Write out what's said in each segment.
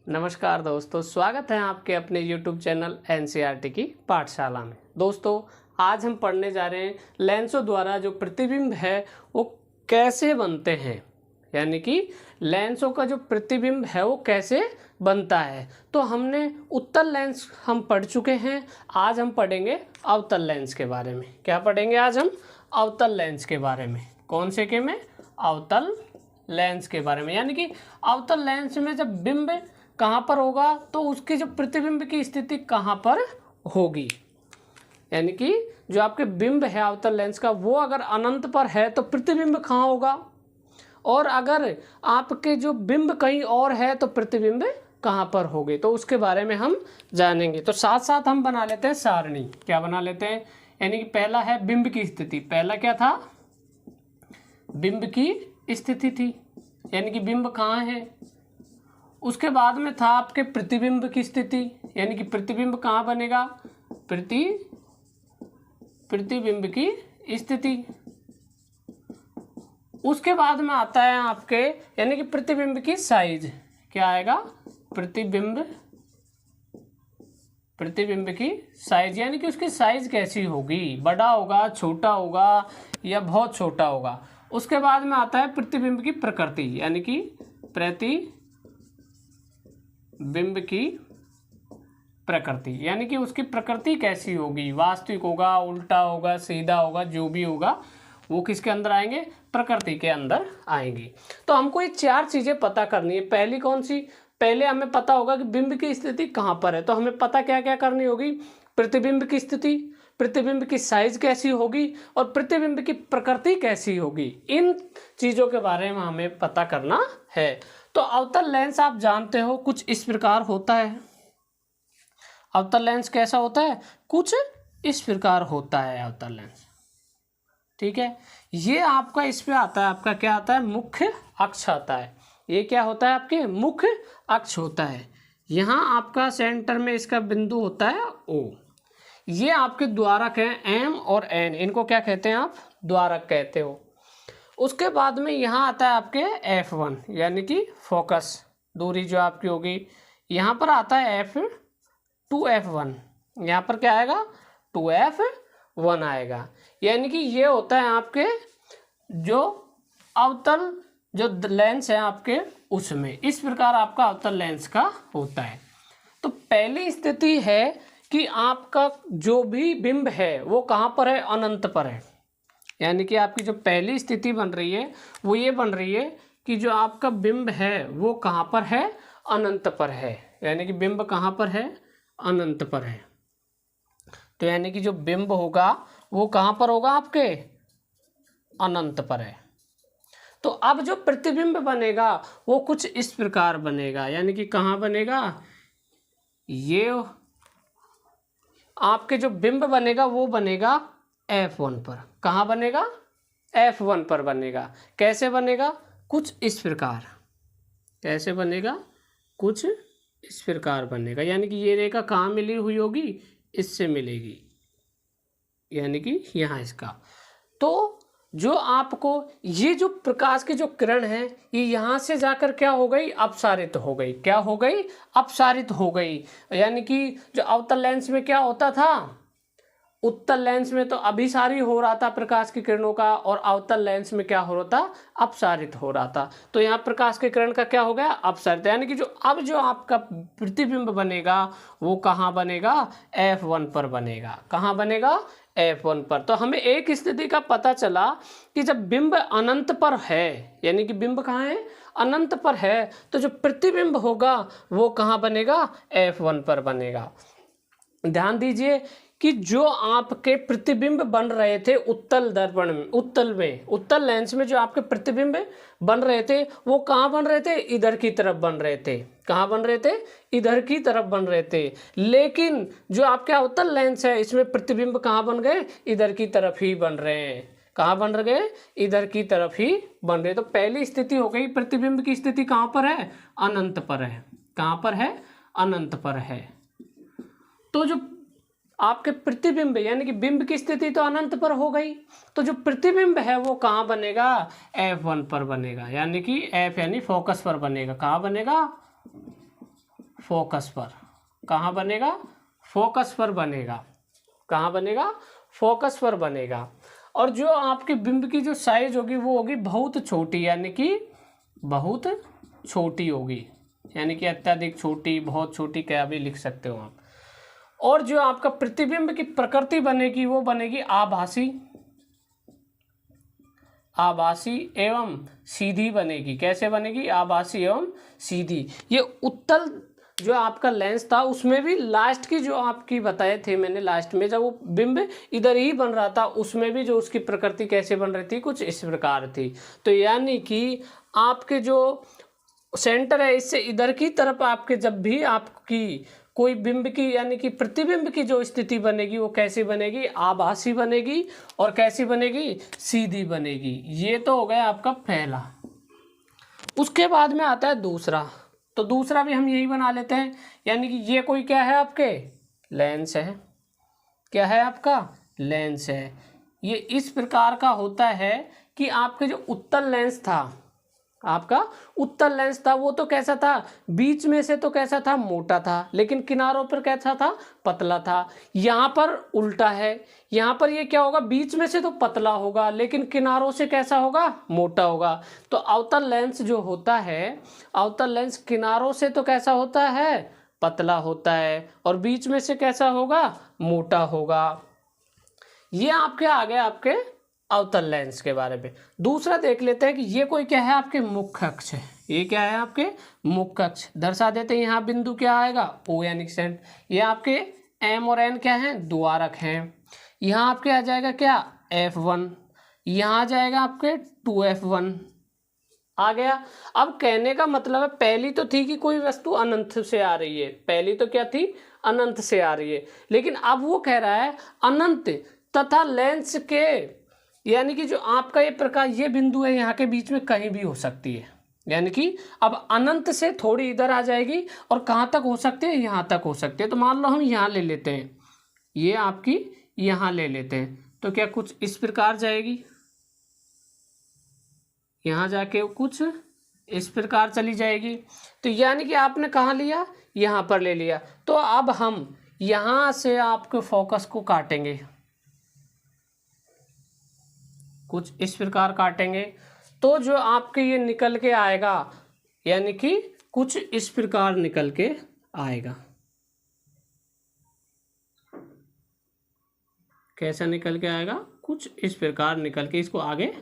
नमस्कार दोस्तों, स्वागत है आपके अपने YouTube चैनल एनसीईआरटी की पाठशाला में। दोस्तों, आज हम पढ़ने जा रहे हैं लेंसों द्वारा जो प्रतिबिंब है वो कैसे बनते हैं, यानी कि लेंसों का जो प्रतिबिंब है वो कैसे बनता है। तो हमने उत्तल लेंस हम पढ़ चुके हैं, आज हम पढ़ेंगे अवतल लेंस के बारे में। क्या पढ़ेंगे आज हम? अवतल लेंस के बारे में। कौन से के में? अवतल लेंस के बारे में। यानी कि अवतल लेंस में जब बिंब कहाँ पर होगा तो उसके जो प्रतिबिंब की स्थिति कहाँ पर होगी, यानी कि जो आपके बिंब है अवतल लेंस का वो अगर अनंत पर है तो प्रतिबिंब कहाँ होगा, और अगर आपके जो बिंब कहीं और है तो प्रतिबिंब कहाँ पर होगी, तो उसके बारे में हम जानेंगे। तो साथ साथ हम बना लेते हैं सारणी। क्या बना लेते हैं? यानी कि पहला है बिंब की स्थिति। पहला क्या था? बिंब की स्थिति थी, यानी कि बिंब कहाँ है। उसके बाद में था आपके प्रतिबिंब की स्थिति, यानी कि प्रतिबिंब कहाँ बनेगा, प्रतिबिंब की स्थिति। उसके बाद में आता है आपके यानी कि प्रतिबिंब की साइज। क्या आएगा? प्रतिबिंब की साइज, यानी कि उसकी साइज कैसी होगी, बड़ा होगा, छोटा होगा या बहुत छोटा होगा। उसके बाद में आता है प्रतिबिंब की प्रकृति, यानी कि बिंब की प्रकृति, यानी कि उसकी प्रकृति कैसी होगी, वास्तविक होगा, उल्टा होगा, सीधा होगा, जो भी होगा वो किसके अंदर आएंगे? प्रकृति के अंदर आएंगी। तो हमको ये चार चीजें पता करनी है। पहली कौन सी? पहले हमें पता होगा कि बिंब की स्थिति कहाँ पर है, तो हमें पता क्या क्या करनी होगी? प्रतिबिंब की स्थिति, प्रतिबिंब की साइज कैसी होगी और प्रतिबिंब की प्रकृति कैसी होगी। इन चीजों के बारे में हमें पता करना है। तो अवतल लेंस आप जानते हो कुछ इस प्रकार होता है। अवतल लेंस कैसा होता है? कुछ इस प्रकार होता है अवतल लेंस। ठीक है, ये आपका इस पे आता है, आपका क्या आता है? मुख्य अक्ष आता है। ये क्या होता है? आपके मुख्य अक्ष होता है। यहाँ आपका सेंटर में इसका बिंदु होता है O। ये आपके द्वारक हैं M और N, इनको क्या कहते हैं आप? द्वारक कहते हो। उसके बाद में यहाँ आता है आपके F1, यानी कि फोकस दूरी जो आपकी होगी। यहाँ पर आता है F2F1, यहाँ पर क्या आएगा? 2F1 आएगा। यानी कि ये होता है आपके जो अवतल जो लेंस है आपके उसमें। इस प्रकार आपका अवतल लेंस का होता है। तो पहली स्थिति है कि आपका जो भी बिंब है वो कहाँ पर है? अनंत पर है। यानी कि आपकी जो पहली स्थिति बन रही है वो ये बन रही है कि जो आपका बिंब है वो कहाँ पर है? अनंत पर है। यानी कि बिंब कहाँ पर है? अनंत पर है। तो यानी कि जो बिंब होगा वो कहाँ पर होगा? आपके अनंत पर है। तो अब जो प्रतिबिंब बनेगा वो कुछ इस प्रकार बनेगा, यानी कि कहाँ बनेगा? ये आपके जो बिंब बनेगा वो बनेगा F1 पर। कहाँ बनेगा? F1 पर बनेगा। कैसे बनेगा? कुछ इस प्रकार। कैसे बनेगा? कुछ इस प्रकार बनेगा। यानी कि ये रेखा कहाँ मिली हुई होगी? इससे मिलेगी, यानी कि यहाँ इसका। तो जो आपको ये जो प्रकाश की जो किरण है ये यहाँ से जाकर क्या हो गई? अपसारित हो गई। क्या हो गई? अपसारित हो गई। यानी कि जो अवतल लेंस में क्या होता था? उत्तल लेंस में तो अभिसारी हो रहा था प्रकाश की किरणों का, और अवतल लेंस में क्या हो रहा था? अपसारित हो रहा था। तो यहाँ प्रकाश की किरण का क्या हो गया? अपसारित। यानी कि जो अब जो आपका प्रतिबिंब बनेगा वो कहाँ बनेगा? F1 पर बनेगा। कहाँ बनेगा? F1 पर। तो हमें एक स्थिति का पता चला कि जब बिंब अनंत पर है, यानी कि बिंब कहाँ है? अनंत पर है, तो जो प्रतिबिंब होगा वो कहाँ बनेगा? F1 पर बनेगा। ध्यान दीजिए कि जो आपके प्रतिबिंब बन रहे थे उत्तल दर्पण में, उत्तल लेंस में जो आपके प्रतिबिंब बन रहे थे वो कहाँ बन रहे थे? इधर की तरफ बन रहे थे। कहाँ बन रहे थे? इधर की तरफ बन रहे थे। लेकिन जो आपका अवतल लेंस है इसमें प्रतिबिंब कहाँ बन गए? इधर की तरफ ही बन रहे हैं। कहाँ बन गए? इधर की तरफ ही बन रहे। तो पहली स्थिति हो गई, प्रतिबिंब की स्थिति कहाँ पर है? अनंत पर है। कहाँ पर है? अनंत पर है। तो जो आपके प्रतिबिंब यानी कि बिंब की स्थिति तो अनंत पर हो गई, तो जो प्रतिबिंब है वो कहाँ बनेगा? F1 पर बनेगा, यानी कि F यानी फोकस पर बनेगा। कहाँ बनेगा? फोकस पर। कहाँ बनेगा? फोकस पर बनेगा। कहाँ बनेगा? फोकस पर बनेगा। और जो आपके बिंब की जो साइज होगी वो होगी बहुत छोटी, यानी कि बहुत छोटी होगी, यानी कि अत्यधिक छोटी, बहुत छोटी, क्या भी लिख सकते हो आप। और जो आपका प्रतिबिंब की प्रकृति बनेगी वो बनेगी आभासी, आभासी एवं सीधी बनेगी। कैसे बनेगी? आभासी एवं सीधी। ये उत्तल जो आपका लेंस था उसमें भी लास्ट की जो आपकी बताए थे मैंने, लास्ट में जब वो बिंब इधर ही बन रहा था उसमें भी जो उसकी प्रकृति कैसे बन रही थी, कुछ इस प्रकार थी। तो यानी कि आपके जो सेंटर है इससे इधर की तरफ आपके जब भी आपकी कोई बिंब की यानी कि प्रतिबिंब की जो स्थिति बनेगी वो कैसी बनेगी? आभासी बनेगी। और कैसी बनेगी? सीधी बनेगी। ये तो हो गया आपका पहला। उसके बाद में आता है दूसरा। तो दूसरा भी हम यही बना लेते हैं, यानी कि ये कोई क्या है? आपके लेंस है। क्या है? आपका लेंस है। ये इस प्रकार का होता है कि आपके जो उत्तल लेंस था, आपका उत्तल लेंस था, वो तो कैसा था? बीच में से तो कैसा था? मोटा था, लेकिन किनारों पर कैसा था? पतला था। यहाँ पर उल्टा है, यहाँ पर ये क्या होगा? बीच में से तो पतला होगा लेकिन किनारों से कैसा होगा? मोटा होगा। तो अवतल लेंस जो होता है, अवतल लेंस किनारों से तो कैसा होता है? पतला होता है, और बीच में से कैसा होगा? मोटा होगा। ये आपके आ गए आपके अवतल लेंस के बारे में। दूसरा देख लेते हैं कि ये कोई क्या है? आपके मुख्य अक्ष है। ये क्या है? आपके मुख्य अक्ष। दर्शा देते हैं, यहाँ बिंदु क्या आएगा? O यानी सेंटर। ये आपके M और N क्या हैं? द्वारक हैं। यहाँ आपके आ जाएगा क्या? F1। यहाँ आ जाएगा आपके 2F1 आ गया। अब कहने का मतलब है, पहली तो थी कि कोई वस्तु अनंत से आ रही है, पहली तो क्या थी? अनंत से आ रही है। लेकिन अब वो कह रहा है अनंत तथा लेंस के, यानी कि जो आपका ये प्रकार ये बिंदु है यहाँ के बीच में कहीं भी हो सकती है। यानी कि अब अनंत से थोड़ी इधर आ जाएगी और कहाँ तक हो सकती है? यहाँ तक हो सकती है। तो मान लो हम यहाँ ले लेते हैं, ये आपकी यहाँ ले लेते हैं, तो क्या कुछ इस प्रकार जाएगी, यहाँ जाके कुछ इस प्रकार चली जाएगी। तो यानी कि आपने कहाँ लिया? यहाँ पर ले लिया। तो अब हम यहाँ से आपके फोकस को काटेंगे, कुछ इस प्रकार काटेंगे, तो जो आपके ये निकल के आएगा, यानी कि कुछ इस प्रकार निकल के आएगा। कैसा निकल के आएगा? कुछ इस प्रकार निकल के, इसको आगे।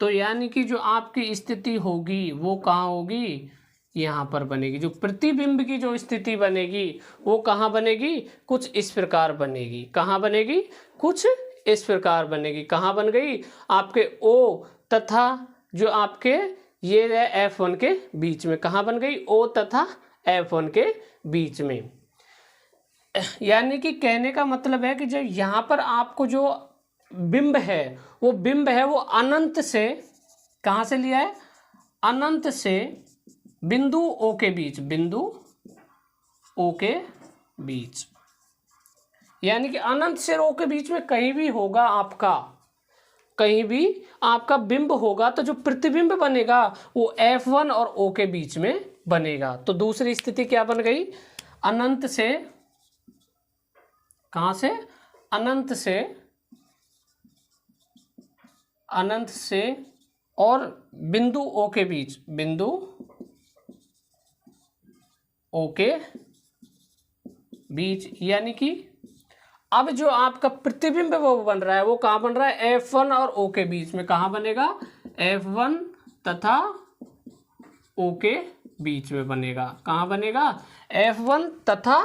तो यानी कि जो आपकी स्थिति होगी वो कहाँ होगी? यहाँ पर बनेगी। जो प्रतिबिंब की जो स्थिति बनेगी वो कहाँ बनेगी? कुछ इस प्रकार बनेगी। कहाँ बनेगी? कुछ इस प्रकार बनेगी। कहाँ बन गई? आपके O तथा जो आपके ये है F1 के बीच में। कहाँ बन गई? O तथा F1 के बीच में। यानी कि कहने का मतलब है कि जब यहाँ पर आपको जो बिंब है वो अनंत से, कहाँ से लिया है? अनंत से बिंदु O के बीच, बिंदु O के बीच, यानी कि अनंत से O के बीच में कहीं भी होगा आपका, कहीं भी आपका बिंब होगा, तो जो प्रतिबिंब बनेगा वो F1 और O के बीच में बनेगा। तो दूसरी स्थिति क्या बन गई? अनंत से, कहाँ से? अनंत से, अनंत से और बिंदु O के बीच, बिंदु O के बीच, यानी कि अब जो आपका प्रतिबिंब वो बन रहा है वो कहाँ बन रहा है? F1 और O के बीच में। कहाँ बनेगा? F1 तथा O के बीच में बनेगा। कहाँ बनेगा? F1 तथा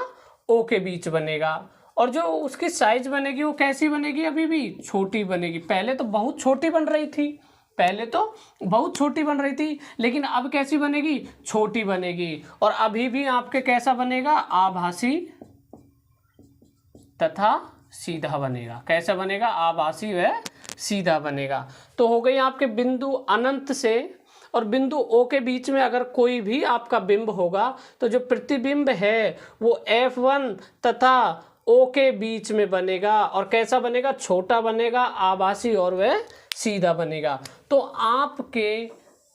O के बीच बनेगा। और जो उसकी साइज बनेगी वो कैसी बनेगी? अभी भी छोटी बनेगी। पहले तो बहुत छोटी बन रही थी, पहले तो बहुत छोटी बन रही थी, लेकिन अब कैसी बनेगी? छोटी बनेगी। और अभी भी आपके कैसा बनेगा? आभासी तथा सीधा बनेगा। कैसा बनेगा? आभासी व सीधा बनेगा। तो हो गई आपके बिंदु अनंत से और बिंदु O के बीच में अगर कोई भी आपका बिंब होगा तो जो प्रतिबिंब है वो F1 तथा O के बीच में बनेगा। और कैसा बनेगा? छोटा बनेगा, आभासी और वह सीधा बनेगा। तो आपके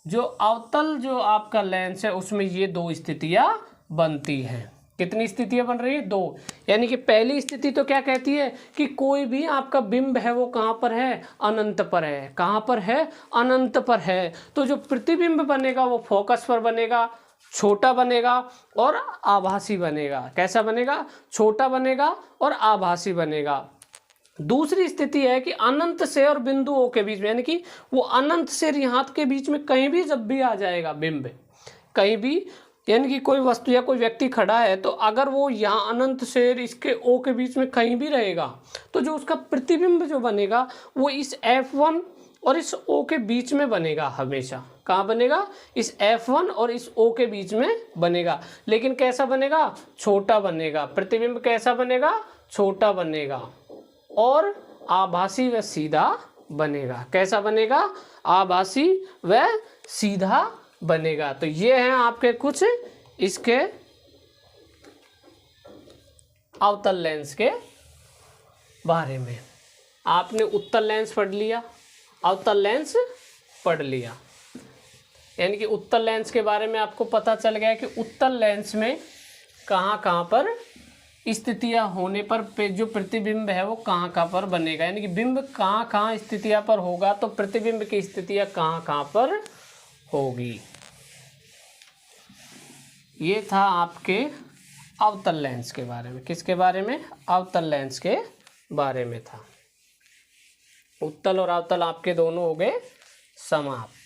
जो अवतल जो आपका लेंस है उसमें ये दो स्थितियां बनती हैं। कितनी स्थितियां बन रही है? 2। यानी कि पहली स्थिति तो क्या कहती है कि कोई भी आपका बिंब है वो कहाँ पर है? अनंत पर है। कहाँ पर है? अनंत पर है। तो जो प्रतिबिंब बनेगा वो फोकस पर बनेगा, छोटा बनेगा और आभासी बनेगा। कैसा बनेगा? छोटा बनेगा और आभासी बनेगा। दूसरी स्थिति है कि अनंत से और बिंदु O के बीच में, यानी कि वो अनंत से यहाँ के बीच में कहीं भी जब भी आ जाएगा बिंब, कहीं भी, यानी कि कोई वस्तु या कोई व्यक्ति खड़ा है तो अगर वो यहाँ अनंत से इसके O के बीच में कहीं भी रहेगा तो जो उसका प्रतिबिंब जो बनेगा वो इस F1 और इस O के बीच में बनेगा हमेशा। कहाँ बनेगा? इस F1 और इस O के बीच में बनेगा। लेकिन कैसा बनेगा? छोटा बनेगा। प्रतिबिंब कैसा बनेगा? छोटा बनेगा और आभासी व सीधा बनेगा। कैसा बनेगा? आभासी व सीधा बनेगा। तो ये हैं आपके कुछ इसके अवतल लेंस के बारे में। आपने उत्तल लेंस पढ़ लिया, अवतल लेंस पढ़ लिया, यानी कि उत्तल लेंस के बारे में आपको पता चल गया कि उत्तल लेंस में कहाँ कहाँ पर स्थितियाँ होने पर जो प्रतिबिंब है वो कहाँ कहाँ पर बनेगा, यानी कि बिंब कहाँ कहाँ स्थितियाँ पर होगा तो प्रतिबिंब की स्थितियाँ कहाँ कहाँ पर होगी। ये था आपके अवतल लेंस के बारे में। किसके बारे में? अवतल लेंस के बारे में था। उत्तल और अवतल आपके दोनों हो गए समाप्त।